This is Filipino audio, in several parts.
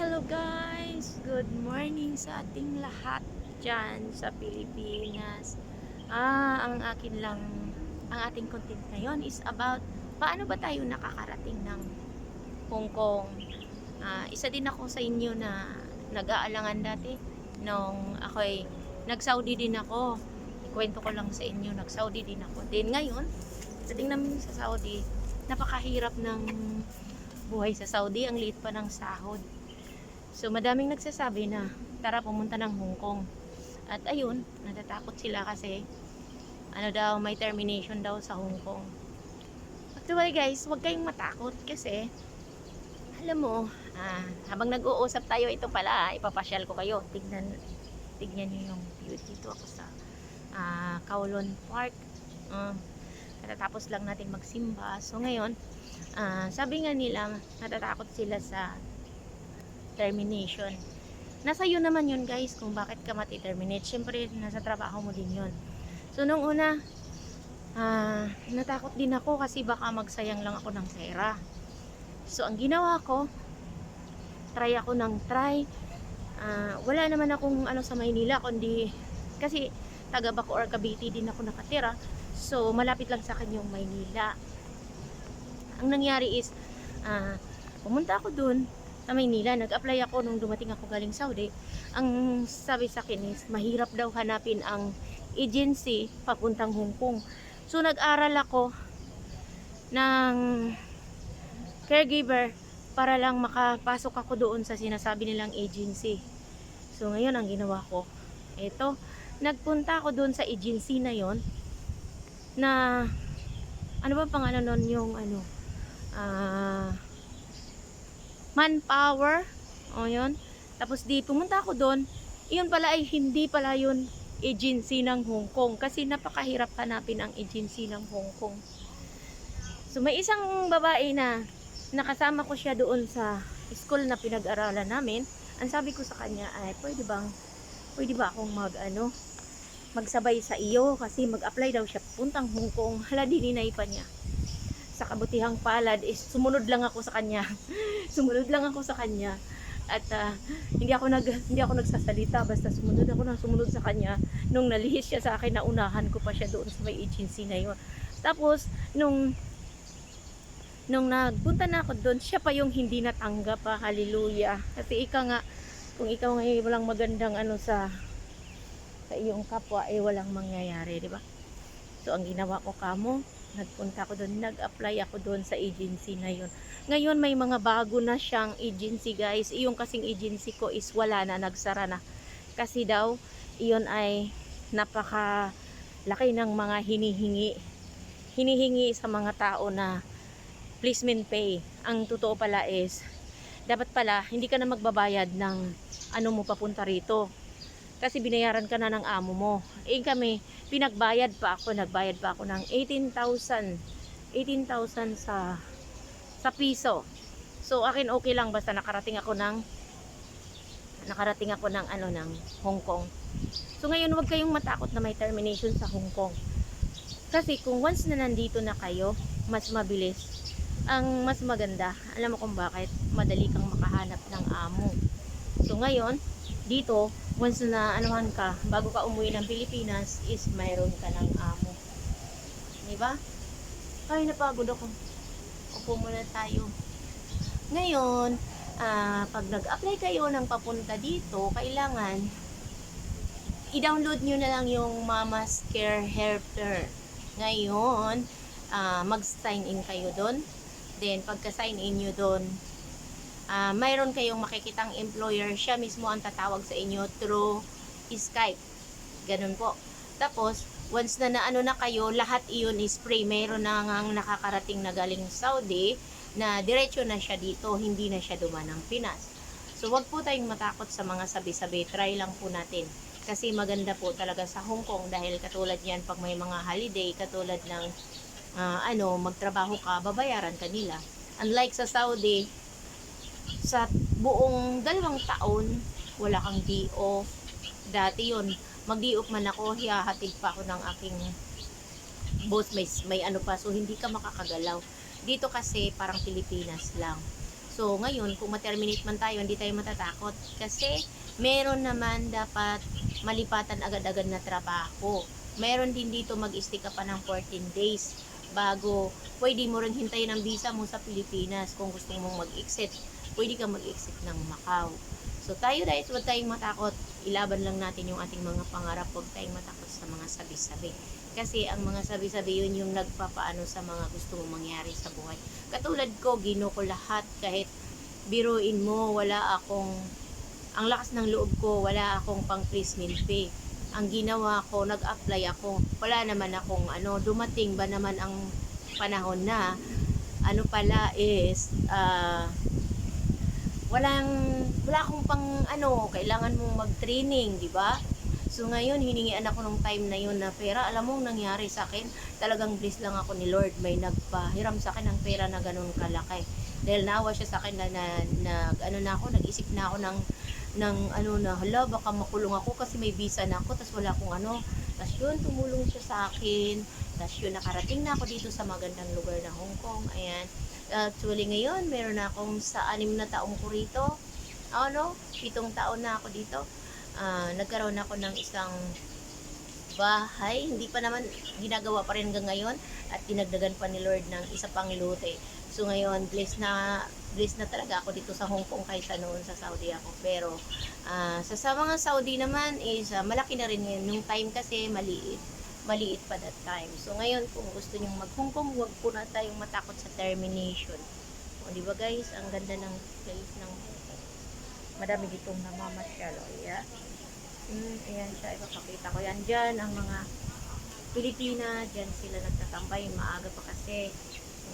Hello guys! Good morning sa ating lahat dyan sa Pilipinas. Ang ating content ngayon is about paano ba tayo nakakarating ng Hong Kong. Isa din ako sa inyo na nag-aalangan dati nung ako'y nag-Saudi din ako. Ikwento ko lang sa inyo, nag-Saudi din ako. Then ngayon, dating namin sa Saudi, napakahirap ng buhay sa Saudi, ang liit pa ng sahod. So madaming nagsasabi na tara pumunta ng Hong Kong. At ayun, natatakot sila kasi may termination daw sa Hong Kong. Actually guys, huwag kayong matakot kasi alam mo, habang nag-uusap tayo, ito pala, ipapasyal ko kayo. Tignan niyo yung view dito ako sa Kowloon Park. Katatapos lang natin magsimba. So ngayon, sabi nga nila, natatakot sila sa termination. Nasa iyo naman yun guys kung bakit ka mati-terminate. Siyempre, nasa trabaho mo din yun. So, nung una, natakot din ako kasi baka magsayang lang ako ng pera. So, ang ginawa ko, try ako ng try. Wala naman akong sa Maynila, kundi, kasi taga Bacoor, Cavite din ako nakatira. So, malapit lang sa akin yung Maynila. Ang nangyari is, pumunta ako dun sa Maynila, nag-apply ako nung dumating ako galing Saudi. Ang sabi sa akin is mahirap daw hanapin ang agency papuntang Hong Kong. So nag-aral ako ng caregiver para lang makapasok ako doon sa sinasabi nilang agency. So ngayon ang ginawa ko, nagpunta ako doon sa agency na yon na ano ba pangalan nun, yung Manpower. Yun. Tapos pumunta ako doon. Iyon pala ay hindi pala yun agency ng Hong Kong. Kasi napakahirap hanapin ang agency ng Hong Kong. So may isang babae na nakasama ko siya doon sa school na pinag-aralan namin. Ang sabi ko sa kanya ay pwede ba akong magsabay sa iyo kasi mag-apply daw siya puntang Hong Kong. Hala, dininay pa niya. Sa kabutihang palad is sumunod lang ako sa kanya. At hindi ako nagsasalita, basta sumunod sa kanya. Nung nalihis siya sa akin, naunahan ko pa siya doon sa may agency na yun. Tapos nung nagpunta na ako doon, siya pa yung hindi natanggap pa. Hallelujah. Kasi kung ikaw ngayon walang magandang sa iyong kapwa, walang mangyayari, di ba? So ang ginawa ko nagpunta ako doon, nag-apply ako doon sa agency na yun. Ngayon may mga bago na siyang agency guys. Iyong kasing agency ko is wala na, nagsara na. Kasi daw, iyon ay napakalaki ng mga hinihingi sa mga tao na placement pay. Ang totoo pala is, dapat pala hindi ka na magbabayad ng mo papunta rito. Kasi binayaran ka na ng amo mo. Kami, nagbayad pa ako ng 18,000 sa piso. So akin okay lang basta nakarating ako ng ng Hong Kong. So ngayon huwag kayong matakot na may termination sa Hong Kong. Kasi kung once na nandito na kayo, mas mabilis. Ang mas maganda, alam mo kung bakit? Madali kang makahanap ng amo. So ngayon, dito, once na ka, bago ka umuwi ng Pilipinas, is mayroon ka ng amo. Diba? Ay, napagod ako. Upo muna tayo. Ngayon, pag nag-apply kayo ng papunta dito, kailangan i-download nyo na lang yung Mama's Care Helper. Ngayon, mag-sign in kayo doon. Then, pagka-sign in nyo doon, mayroon kayong makikitang employer, siya mismo ang tatawag sa inyo through Skype. Ganun po. Tapos, once na na kayo, lahat iyon is free. Mayroon na ngang nakakarating na galing Saudi na diretso na siya dito, hindi na siya dumaan ng Pinas. So, wag po tayong matakot sa mga sabi-sabi. Try lang po natin. Kasi maganda po talaga sa Hong Kong dahil katulad yan, pag may mga holiday, katulad ng magtrabaho ka, babayaran ka nila. Unlike sa Saudi, sa buong 2 taon, wala kang D-off. Dati yun, mag-D-off man ako, hihahatid pa ako ng aking boss, may pa, so hindi ka makakagalaw. Dito kasi parang Pilipinas lang. So So, ngayon, kung ma-terminate man tayo, hindi tayo matatakot. Kasi, meron naman dapat malipatan agad-agad na trabaho. Meron din dito mag-stay ka pa ng 14 days bago pwede mo rin hintayin ang visa mo sa Pilipinas kung gusto mong mag-exit. Pwede ka mag-exit ng Macau. So, tayo guys, huwag tayong matakot. Ilaban lang natin yung ating mga pangarap. Huwag tayong matakot sa mga sabi-sabi. Kasi ang mga sabi-sabi yun yung nagpapaano sa mga gusto mong mangyari sa buhay. Katulad ko, gino ko lahat kahit biruin mo, ang lakas ng loob ko, wala akong pang placement pay. Ang ginawa ko, nag-apply ako. Wala naman akong dumating ba naman ang panahon na pala is wala akong pang kailangan mong mag-training, di ba? So ngayon, hiningian ako nung time na yun na pera. Alam mo, nangyari sa akin, talagang bless lang ako ni Lord. May nagpahiram sa akin ng pera na ganun kalaki. Dahil naawa siya sa akin nag-isip na ako hala, baka makulong ako kasi may visa na ako, tas wala akong Tas yun, tumulong siya sa akin. Tas yun, nakarating na ako dito sa magandang lugar na Hong Kong. Ayan. Actually ngayon, meron na akong sa 6 na taong ko rito. 7 taon na ako dito. Nagkaroon ako ng isang bahay, hindi pa naman ginagawa pa rin hanggang ngayon, at dinagdagan pa ni Lord ng isa pang lote. So ngayon, blessed na talaga ako dito sa Hong Kong kaysa noon sa Saudi ako. Pero sa mga Saudi naman is malaki na rin ngayon. Yung time kasi maliit pa that time. So ngayon, kung gusto nyong mag Hong Kong, huwag po na tayong matakot sa termination. O di ba guys, ang ganda ng place ng Hong Kong. Madami ditong namamasyal. Yeah. Ayan siya, ipapakita ko yan. Dyan ang mga Pilipina, dyan sila nagtatambay, maaga pa kasi.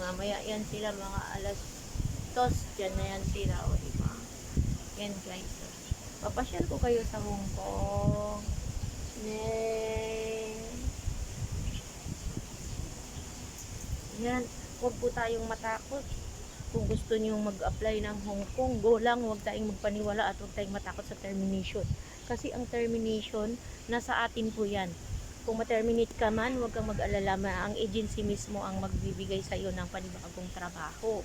Mamaya yan sila, mga alas 2, dyan na yan sila, o diba? Yan guys. So, papasyal ko kayo sa Hong Kong. Yan, huwag po tayong matakot. Kung gusto niyo mag-apply ng Hong Kong, go lang, huwag tayong magpaniwala at huwag tayong matakot sa termination. Kasi ang termination, nasa atin po yan. Kung ma-terminate ka man, huwag kang mag-alala. Ang agency mismo ang magbibigay sa iyo ng panibagong trabaho.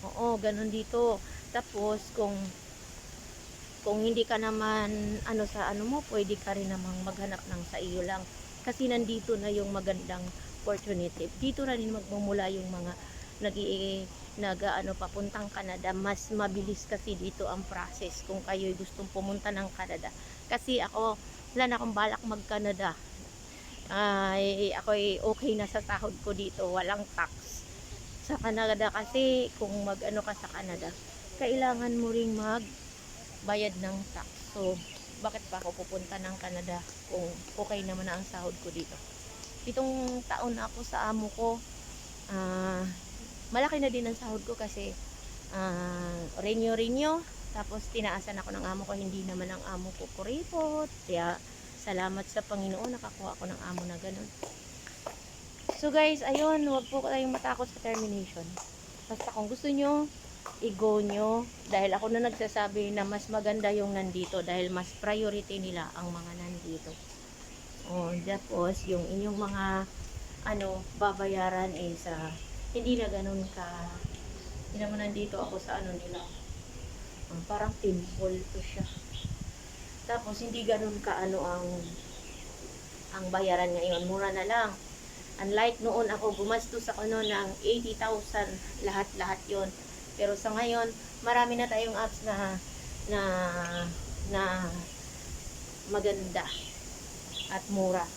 Oo, ganun dito. Tapos, kung hindi ka naman pwede ka rin namang maghanap ng sa iyo lang. Kasi nandito na yung magandang opportunity. Dito na rin magmumula yung mga papuntang Canada. Mas mabilis kasi dito ang process kung kayo'y gustong pumunta ng Canada. Kasi ako, wala na akong balak mag-Canada. Ako'y okay na sa sahod ko dito, walang tax. Sa Canada kasi, kung ka sa Canada, kailangan mo ring magbayad ng tax. So, bakit pa ako pupunta ng Canada kung okay naman na ang sahod ko dito? 7 taon na ako sa amo ko. Malaki na din ang sahod ko kasi renew. Tapos tinaasan ako ng amo ko, hindi naman ang amo ko kuripot. Kaya salamat sa Panginoon, nakakuha ako ng amo na ganun. So guys, ayun, huwag po kayong matakot sa termination. Basta kung gusto nyo, i-go nyo. Dahil ako na nagsasabi na mas maganda yung nandito dahil mas priority nila ang mga nandito. Tapos yung inyong mga babayaran is hindi na ganun hindi naman nandito ako sa nila. Parang temple to siya. Tapos hindi ganun ang bayaran ngayon. Mura na lang. Unlike noon ako gumastos ako ng 80,000 lahat yon. Pero sa ngayon, marami na tayong apps na maganda at mura.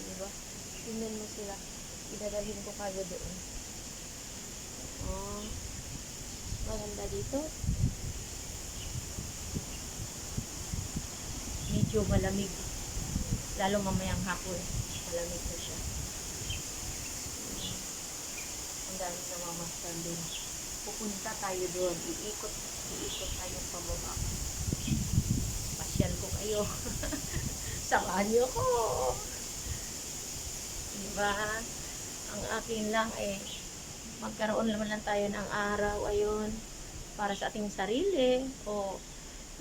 Diba? Tingnan mo sila. Idadalhin ko kayo doon. Maganda dito. Medyo malamig. Lalo mamayang hapon. Malamig na siya. Ang dami na mamastan doon. Pupunta tayo doon. Iikot tayo pababa. Pasyal ko kayo. Samahan niyo ko. Diba? Ang akin lang magkaroon naman lang tayo ng araw ayun para sa ating sarili o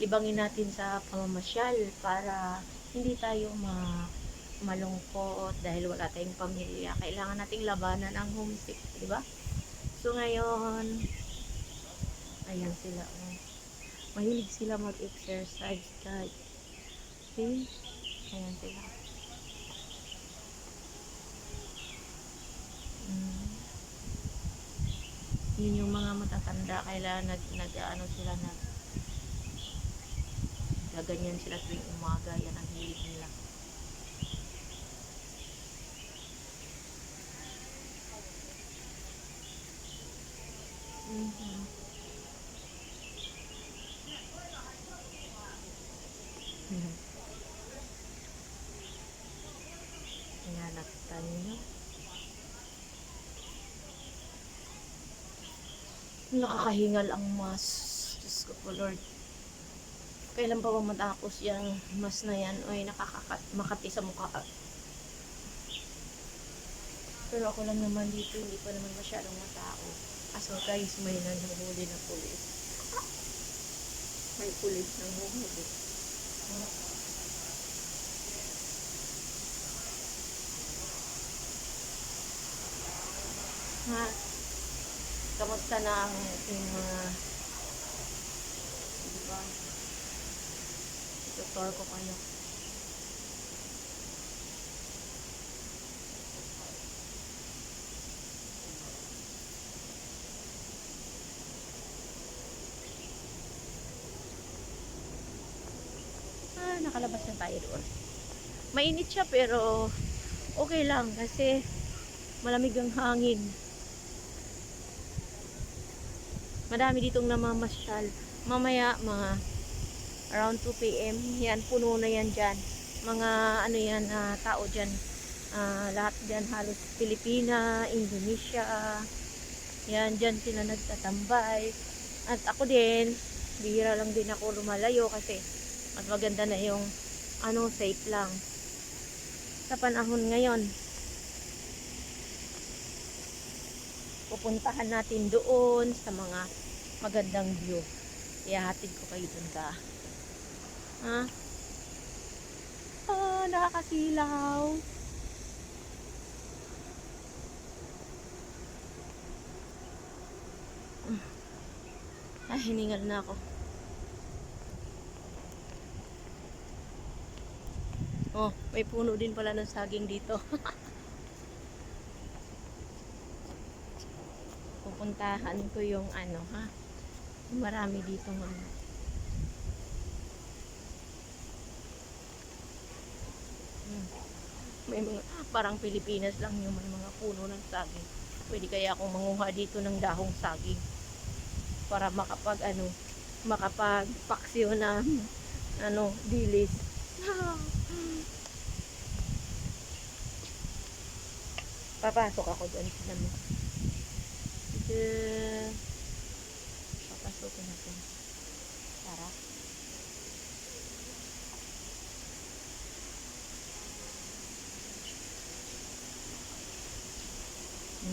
libangin natin sa pamamasyal para hindi tayo malungkot dahil wala tayong pamilya. Kailangan nating labanan ang homesick, di ba? So ngayon, ayan sila. Oh. Mahilig sila mag-exercise, guys. See? Ayan sila. Mm. Yun yung mga matatanda, kailangan nag-ano sila na gaganyan sila tuwing umaga. Yan ang hilig nila. Mm-hmm. Ayan, nakita niyo. Nakakahingal ang mas. Diyos ko po, Lord. Kailan pa ba matapos yung mas na yan? Oy, makati sa mukha. Pero ako lang naman dito, hindi pa naman masyadong matao. Aso guys, may nanghuli na pulis. May pulis nang huhuli. Ha? Kamusta na ang ating mga diba? Tutor ko kayo. Nakalabas na tayo doon. Mainit siya pero okay lang kasi malamig ang hangin. Madami ditong namamasyal. Mamaya mga around 2 PM yan, puno na yan dyan. Mga ano yan, tao dyan. Lahat dyan halos Pilipina, Indonesia. Yan, dyan sila nagtatambay. At ako din, bihira lang din ako lumalayo kasi mas maganda na yung safe lang. Sa panahon ngayon, pupuntahan natin doon sa mga magandang view. Ihahatid ko kayo dun ka. Ha? Nakakasilaw. Hiningal na ako. Oh, may puno din pala ng saging dito. Pupuntahan ko yung marami dito mga. May mga, parang Pilipinas lang yung may mga puno ng saging. Pwede kaya akong manguha dito ng dahong saging para makapagpaksyo ng dilis. Papasok ako doon sa namin. Papasukin natin. Tara.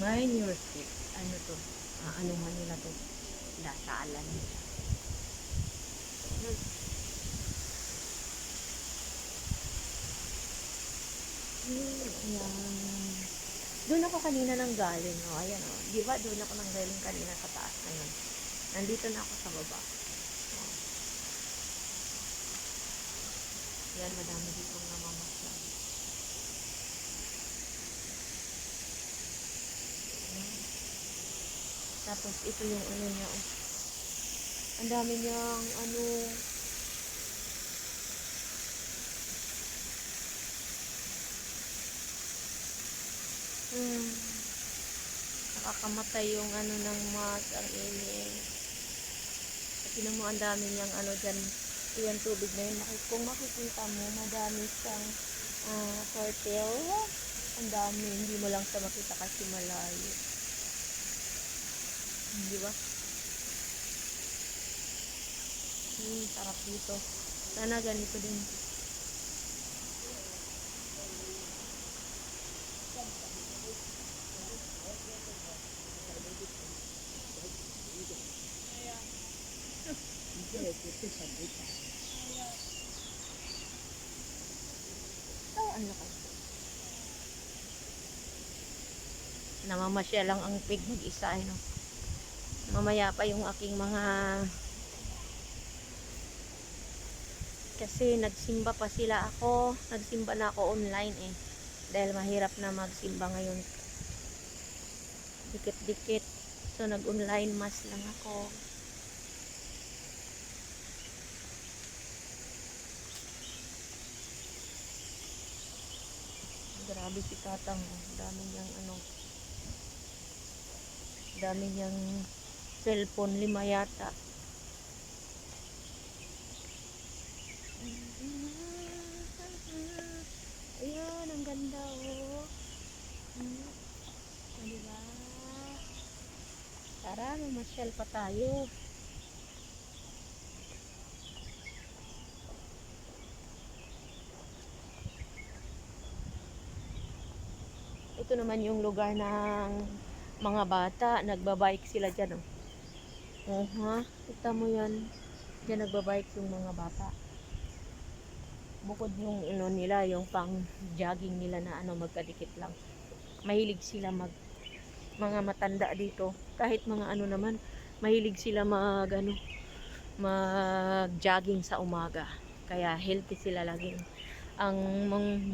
Mind your step. Ano to? Ano man nila to? Dasalan nila. Ayan. Doon ako kanina nang galing. Ayan o. Di ba doon ako nang galing kanina sa taas na yun. Nandito na ako sa baba. Yan, madami dito namamasyan. Tapos ito yung niya. Ang dami niyang nakakamatay yung ng mas ang init. Kasi naman ang dami niyang dyan. Yan tubig na yun. Kung makikita mo, madami siyang turtle. Ang dami. Hindi mo lang sa makita kasi malayo. Di ba? Sarap dito. Sana ganito din. Ang lakas. Namamasya lang ang pig mag-isa, no? Mamaya pa yung aking mga, kasi nagsimba pa sila ako, nagsimba na ako online dahil mahirap na magsimba ngayon, dikit-dikit, so nag-online mass lang ako. Grabe si Tatang, dami niyang dami niyang cellphone, 5 yata. Ayan, ang ganda diba? Tara, mamasyal pa tayo. Ito naman yung lugar ng mga bata, nagbabike sila dyan, kita mo yan, dyan nagbabike yung mga bata. Bukod yung nila, yung pang jogging nila na magkadikit lang. Mahilig sila mga matanda dito. Kahit mga naman, mahilig sila mag jogging sa umaga. Kaya healthy sila laging. Ang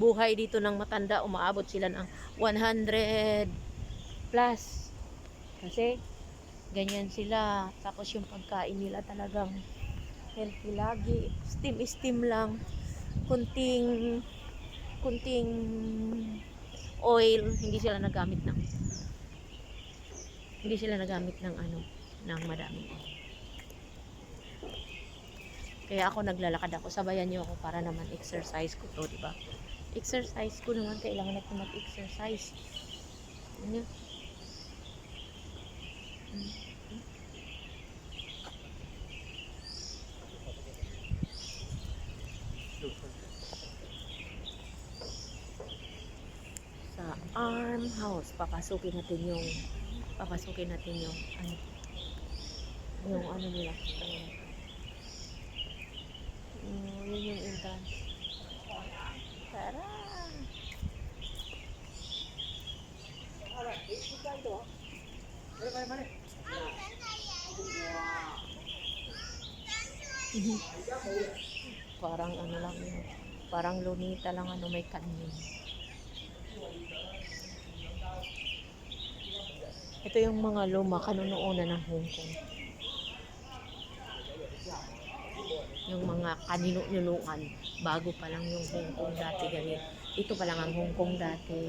buhay dito ng matanda, umaabot sila ng 100 plus. Kasi ganyan sila. Tapos yung pagkain nila talagang healthy lagi. Steam lang. Kunting oil, hindi sila nagamit ng ng madaming oil. Kaya ako naglalakad ako, sabayan niyo ako para naman exercise ko to, di ba? Exercise ko naman, kailangan natin mag-exercise. Ano? Sa Armhouse, papasukin natin yung nila. Yun yung entrance. Tara! Parang lang yun. Parang lunita lang may kanin. Ito yung mga luma kanunuunan ng Hong Kong. Yung mga kaninunuan bago pa lang yung Hong Kong dati ganito. Ito pa lang ang Hong Kong dati.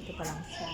Ito pa lang siya.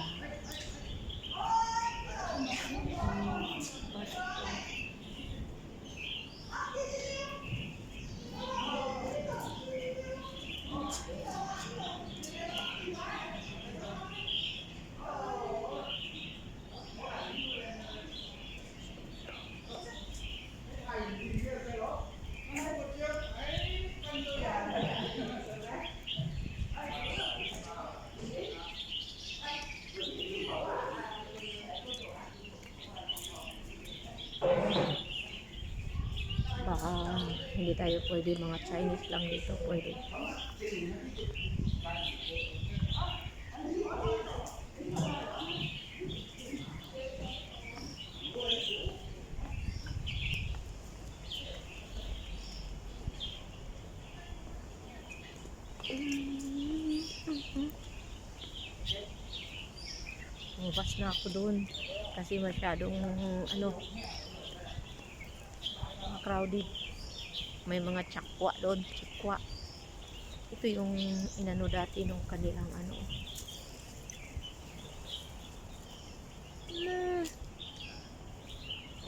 Baka hindi tayo pwede, mga Chinese lang dito pwede. Lumabas na ako doon kasi masyadong crowded. May mga chakwa doon, chikwa. Ito yung inano dati nung kanilang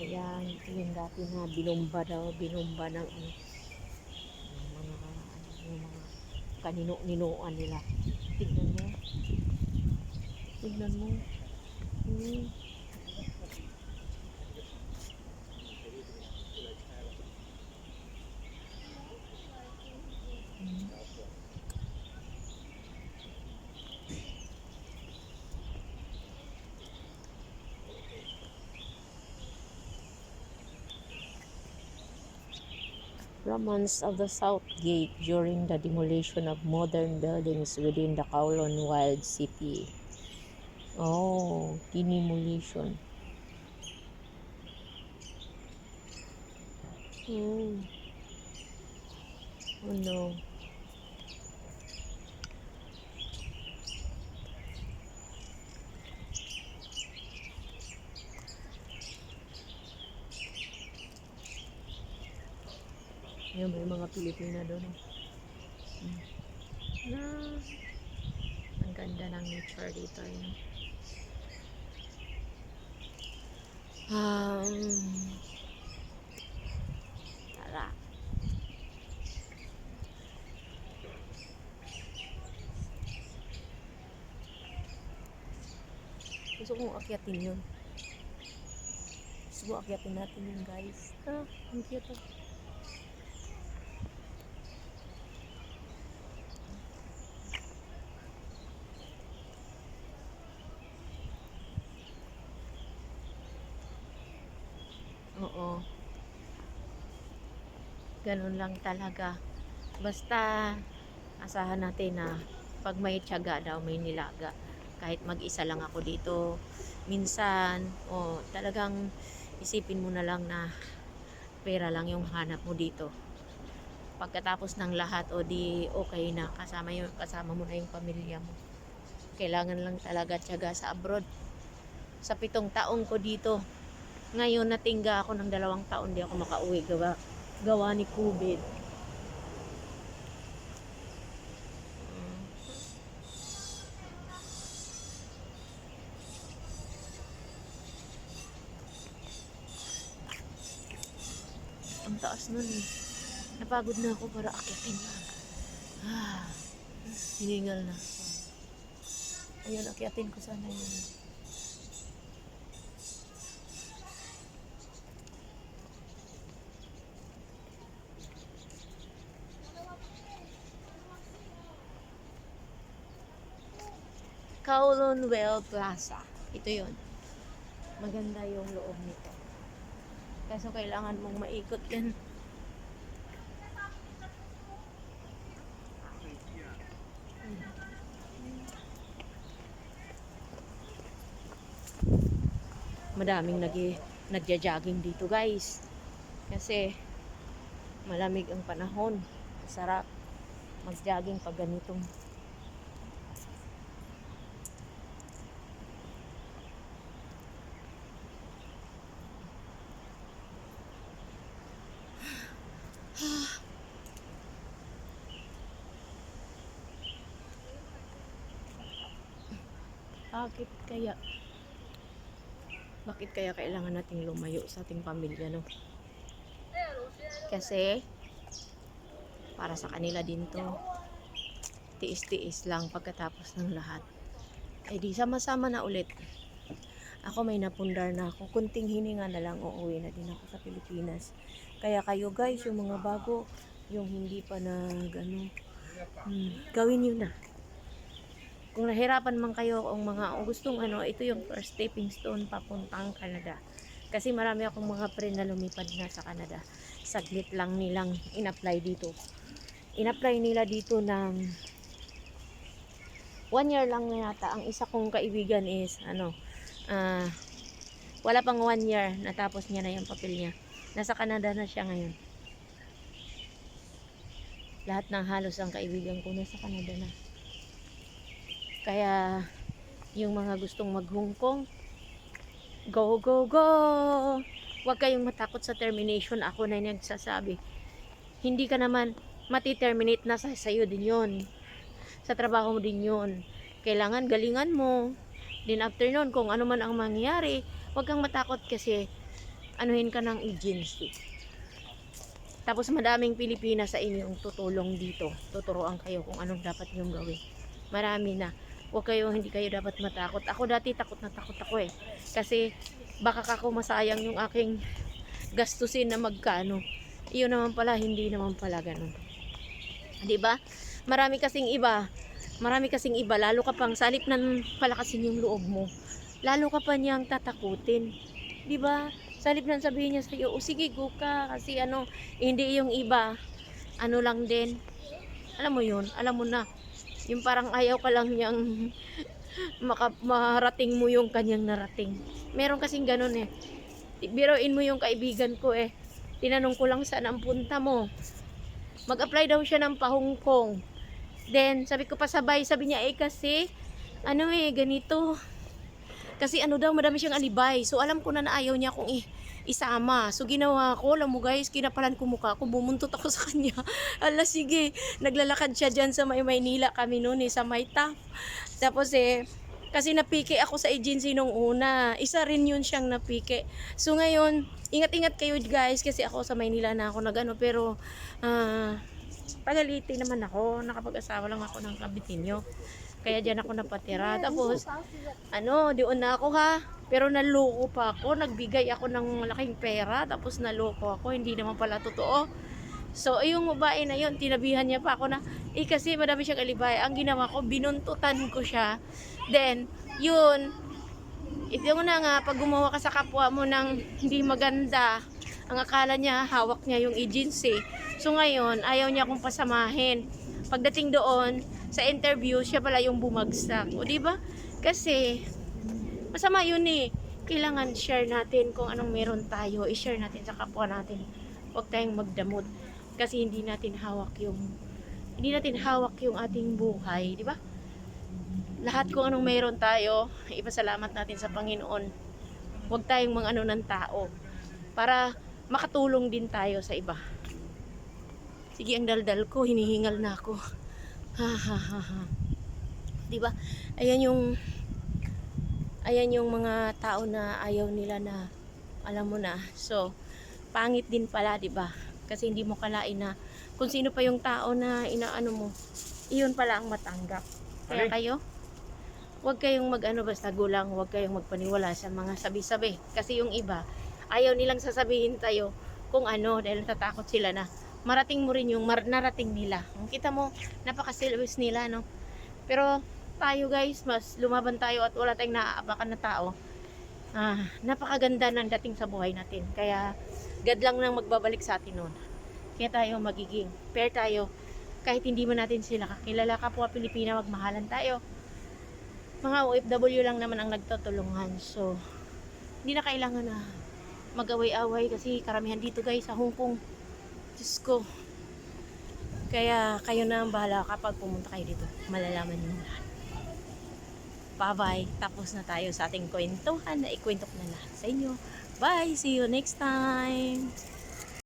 ayan, ito yung dati na binomba ng yung mga kanino-ninoan nila. Tignan mo. Remnants of the South Gate during the demolition of modern buildings within the Kowloon Wild City. Oh, kinimulation. Oh, oh no. Ayun, may mga Pilipina doon. Hmm. Na, ang ganda ng nature dito. Yun. Tara. Gusto kong akyatin yun. Gusto ko akyatin natin yun, guys. Ah, ang cute. Oh. Oo. Ganun lang talaga. Basta, asahan natin na pag may tiyaga daw, may nilaga. Kahit mag-isa lang ako dito, minsan, talagang isipin mo na lang na pera lang yung hanap mo dito. Pagkatapos ng lahat, di okay na. Kasama mo na yung pamilya mo. Kailangan lang talaga tiyaga sa abroad. Sa 7 taong ko dito, ngayon natingga ako ng 2 taon, di ako makauwi. Gawa ni COVID. Ang taas nun eh. Napagod na ako para akyatin na. Hiningal na. Ayun, akyatin ko sana yun. Kowloon Well Plaza. Ito yun. Maganda yung loob nito. Kaso kailangan mong maikot din. Madaming nagja-jogging dito, guys. Kasi malamig ang panahon. Sarap mag-jogging pag ganitong bakit kaya kailangan nating lumayo sa ating pamilya, no? Kasi para sa kanila din to. Tiis-tiis lang pagkatapos ng lahat. Di sama-sama na ulit. Ako may napundar na ako. Kunting hininga na lang, uuwi na din ako sa Pilipinas. Kaya kayo guys, yung mga bago, yung hindi pa gawin nyo na. Kung nahirapan man kayo, kung mga gustong ito yung first stepping stone papuntang Canada. Kasi marami akong mga friend na lumipad na sa Canada. Saglit lang nilang in-apply dito. In-apply nila dito ng 1 year lang na yata. Ang isa kong kaibigan is wala pang 1 year, natapos niya na yung papel niya. Nasa Canada na siya ngayon. Lahat ng halos ang kaibigan ko nasa Canada na. Kaya yung mga gustong mag-Hong Kong, go, go, go! Huwag kayong matakot sa termination. Ako na yung nagsasabi. Hindi ka naman mati-terminate na sa'yo din yun. Sa trabaho mo din yun. Kailangan galingan mo. Then after nun, kung ano man ang mangyari, huwag kang matakot kasi anuhin ka ng agency. Tapos madaming Pilipinas sa inyong tutulong dito. Tuturuan kayo kung anong dapat nyong gawin. Marami na. Hindi kayo dapat matakot. Ako dati takot na takot ako eh. Kasi baka ako masayang yung aking gastusin na magkano. Iyon naman pala, hindi naman pala ganun. 'Di ba? Marami kasing iba, lalo ka pang salip ng palakasin yung loob mo. Lalo ka pa niyang tatakutin. 'Di ba? Salip nang sabihin niya sa iyo, sige go ka kasi hindi yung iba lang din. Alam mo 'yun, alam mo na. Yung parang ayaw ka lang niyang marating mo yung kanyang narating. Meron kasing ganun eh. Biruin mo yung kaibigan ko eh. Tinanong ko lang saan ang punta mo. Mag-apply daw siya ng pa-Hong Kong. Then, sabi ko pasabay, sabi niya eh kasi, ano eh, ganito. Kasi ano daw, madami siyang alibay. So, alam ko na ayaw niya akong isama. So, ginawa ko, alam mo guys, kinapalan ko mukha ko, bumuntot ako sa kanya. Ala, sige, naglalakad siya dyan sa Maynila kami noon sa Maytap. Tapos kasi napike ako sa agency nung una. Isa rin yun siyang napike. So, ngayon, ingat-ingat kayo guys, kasi ako sa Maynila na ako nagano, pero, pagalitin naman ako, nakapag-asawa lang ako ng kabitinyo. Kaya dyan ako napatira. Tapos, doon na ako ha. Pero naloko pa ako. Nagbigay ako ng malaking pera. Tapos naloko ako. Hindi naman pala totoo. So, yung babae na yun, tinabihan niya pa ako na, kasi madami siyang alibay. Ang ginawa ko, binuntutan ko siya. Then, yun, ito na nga, pag gumawa ka sa kapwa mo ng hindi maganda, ang akala niya, hawak niya yung agency. So, ngayon, ayaw niya akong pasamahin. Pagdating doon, sa interview, siya pala yung bumagsak. O, diba? Kasi, masama yun eh. Kailangan share natin kung anong meron tayo. I-share natin sa kapwa natin. Huwag tayong magdamot. Kasi hindi natin hawak yung ating buhay. Diba? Lahat kung anong meron tayo, ipasalamat natin sa Panginoon. Huwag tayong mga ng tao. Para makatulong din tayo sa iba. Sige, ang daldal ko, hinihingal na ako. Ha ha ha ha. 'Di ba? Ayan yung mga tao na ayaw nila na alam mo na. So, pangit din pala, 'di ba? Kasi hindi mo kalain na kung sino pa yung tao na inaano mo, iyon pala ang matanggap. Kaya kayo, huwag kayong basta gulang, huwag kayong magpaniwala sa mga sabi-sabi. Kasi yung iba, ayaw nilang sasabihin tayo kung ano dahil natatakot sila na marating mo rin yung narating nila. Kita mo, napaka-selfish nila, no? Pero tayo guys, mas lumaban tayo at wala tayong naaapakan na tao. Napakaganda ng dating sa buhay natin. Kaya, God lang nang magbabalik sa atin noon. Kaya tayo magiging fair tayo. Kahit hindi mo natin sila kakilala, kapwa Pilipina, magmahalan tayo. Mga OFW lang naman ang nagtutulungan. So, hindi na kailangan na mag-away-away kasi karamihan dito guys sa Hong Kong. Diyos ko. Kaya kayo na ang bahala kapag pumunta kayo dito. Malalaman nyo lahat. Bye-bye. Tapos na tayo sa ating kwentuhan na ikwento ko na lahat sa inyo. Bye! See you next time!